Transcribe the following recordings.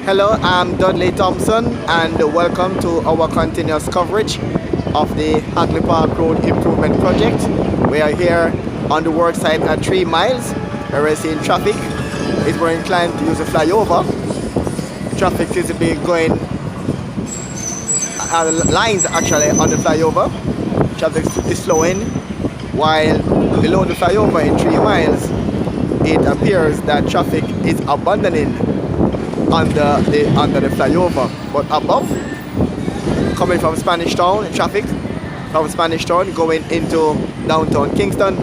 Hello, I'm Dudley Thompson and welcome to our continuous coverage of the Hagley Park Road Improvement Project. We are here on the work site at 3 miles where we're seeing traffic is more inclined to use a flyover. Traffic seems to be going, lines actually on the flyover. Traffic is flowing while below the flyover in 3 miles it appears that traffic is abandoning under the flyover, but above, coming from Spanish Town, traffic from Spanish Town going into downtown Kingston,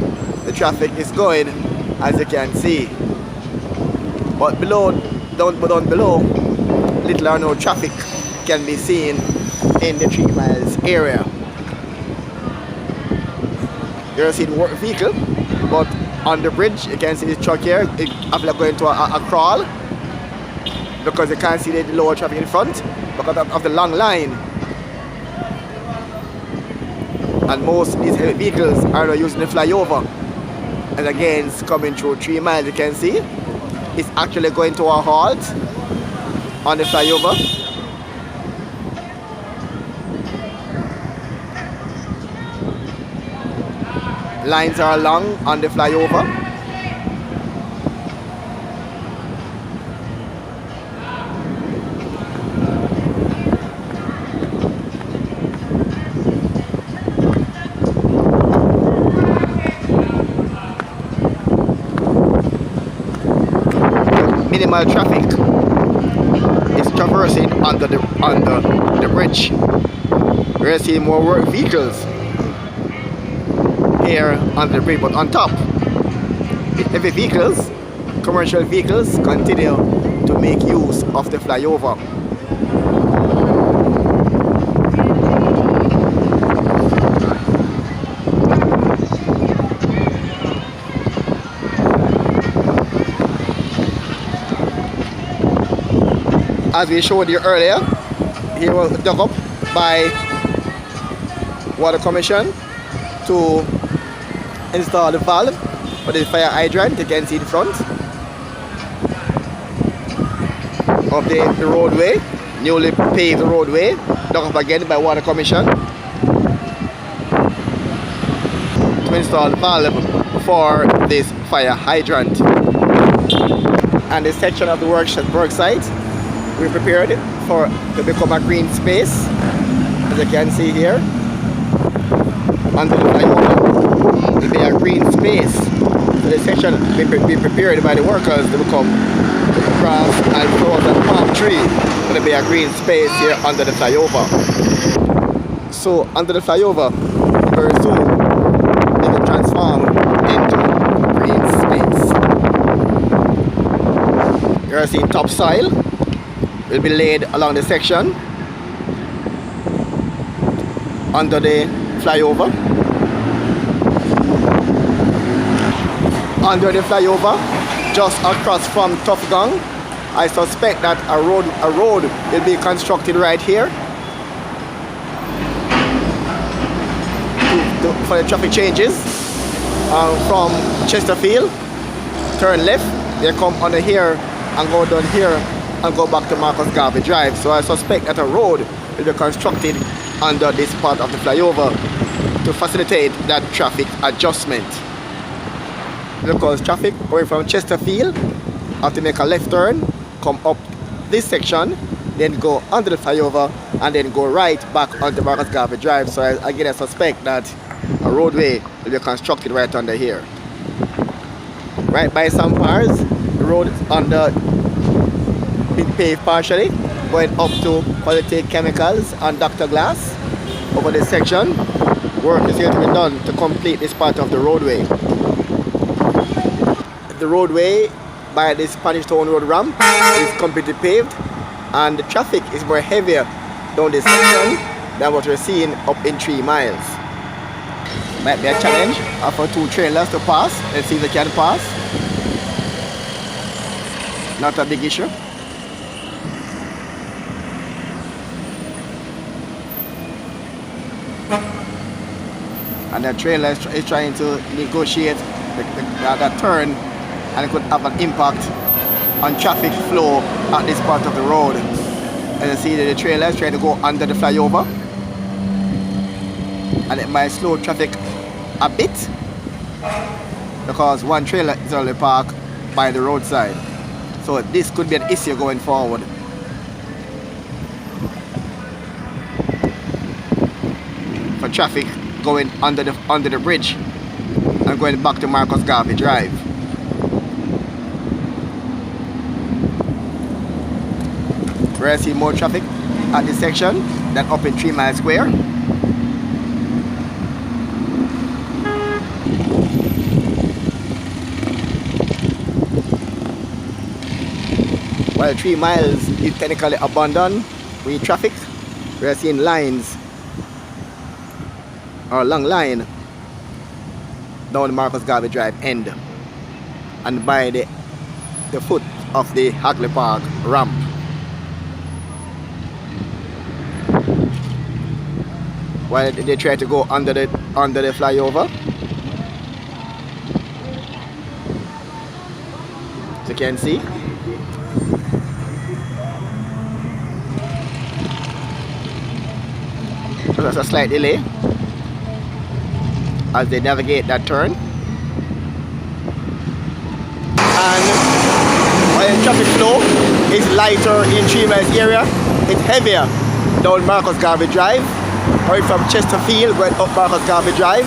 the traffic is going as you can see. But down below, little or no traffic can be seen in the 3 miles area. You're seeing work vehicle, but on the bridge you can see this truck here. It after going to a crawl, because you can't see the lower traffic in front because of the long line. And most of these heavy vehicles are not using the flyover. And again, it's coming through 3 miles, you can see. It's actually going to a halt on the flyover. Lines are long on the flyover. Minimal traffic is traversing under the bridge. We're seeing more work vehicles here under the bridge, but on top, heavy vehicles, commercial vehicles, continue to make use of the flyover. As we showed you earlier, he was dug up by Water Commission to install the valve for the fire hydrant. You can see the front of the roadway, newly paved roadway, dug up again by Water Commission to install the valve for this fire hydrant. And this section of the work site we prepared to become a green space, as you can see here. Under the flyover, it will be a green space. So this section will be prepared by the workers to become grass and flowers and palm tree. It will be a green space here under the flyover. So under the flyover, very soon it will transform into green space. You are seeing topsoil will be laid along the section under the flyover. Under the flyover, just across from Tough Gang, I suspect that a road will be constructed right here for the traffic changes from Chesterfield. Turn left, they come under here and go down here and go back to Marcus Garvey Drive. So I suspect that a road will be constructed under this part of the flyover to facilitate that traffic adjustment. Because traffic going from Chesterfield have to make a left turn, come up this section, then go under the flyover and then go right back onto Marcus Garvey Drive. So again I suspect that a roadway will be constructed right under here. Right by some parts, the road is under been paved partially, going up to Quality Chemicals and Dr. Glass. Over this section, work is here to be done to complete this part of the roadway. The roadway by the Spanish Town Road ramp is completely paved, and the traffic is more heavier down this section than what we're seeing up in 3 miles. Might be a challenge for 2 trailers to pass. Let's see if they can pass. Not a big issue. And the trailer is trying to negotiate that turn, and it could have an impact on traffic flow at this part of the road. And you see that the trailer is trying to go under the flyover, and it might slow traffic a bit because one trailer is only parked by the roadside. So this could be an issue going forward. For traffic going under the bridge and going back to Marcus Garvey Drive. Where I see more traffic at this section than up in 3 Mile Square. While 3 miles is technically abandoned with traffic, we are seeing lines or a long line down the Marcus Garvey Drive end and by the foot of the Hagley Park ramp. While they try to go under the flyover. As you can see. So there's a slight delay as they navigate that turn. And while the traffic flow is lighter in 3 Miles area, it's heavier down Marcus Garvey Drive, or from Chesterfield going up Marcus Garvey Drive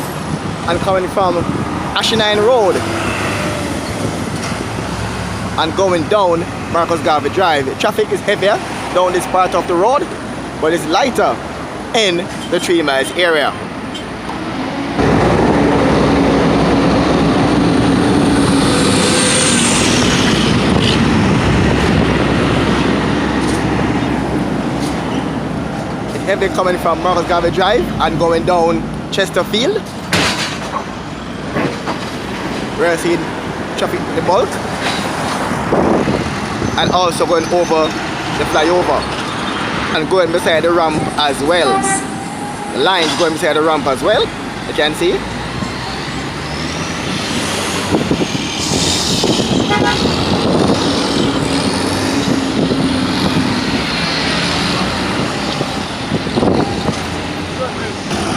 and coming from Ashenine Road and going down Marcus Garvey Drive. The traffic is heavier down this part of the road, but it's lighter in the 3 Miles area. It's heavy coming from Marcus Garvey Drive and going down Chesterfield. We're seeing traffic the bulk and also going over the flyover and going beside the ramp as well. The lines going beside the ramp as well, you can see.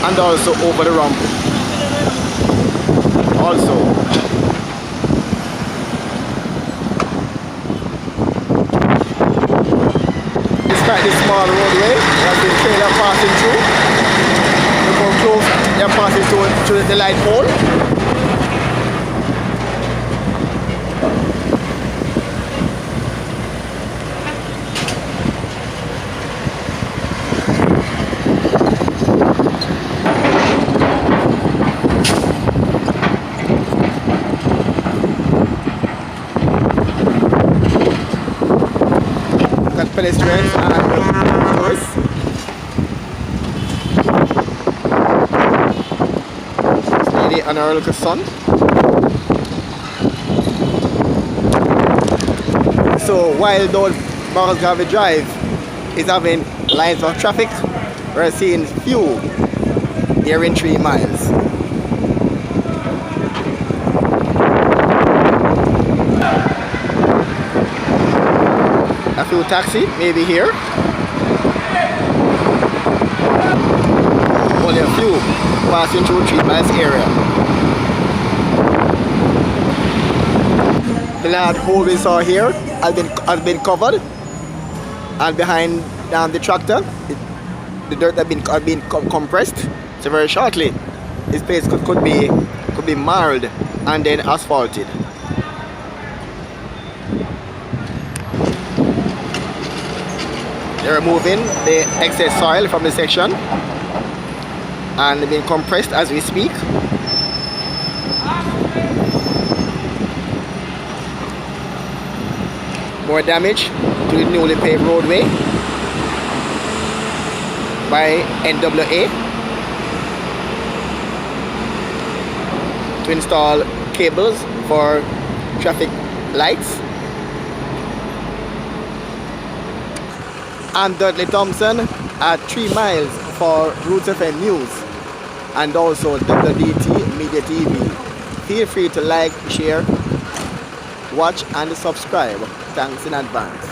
And also over the ramp. Also. Despite this small roadway, there's been trailer passing through. Look how close they're passing to the light pole. Pedestrians and motorists. Lady and her little son. So while those Marcus Garvey Drive is having lines of traffic, we're seeing few here in 3 miles. A few taxi maybe here. Only a few passing through 3 miles area. The large hole we saw here has been covered, and behind the tractor, the dirt has been compressed. So very shortly, this place could be marled and then asphalted. They're removing the excess soil from the section and being compressed as we speak. More damage to the newly paved roadway by NWA to install cables for traffic lights. I'm Dudley Thompson at 3 miles for Roots FM News and also WDT Media TV. Feel free to like, share watch and subscribe. Thanks in advance.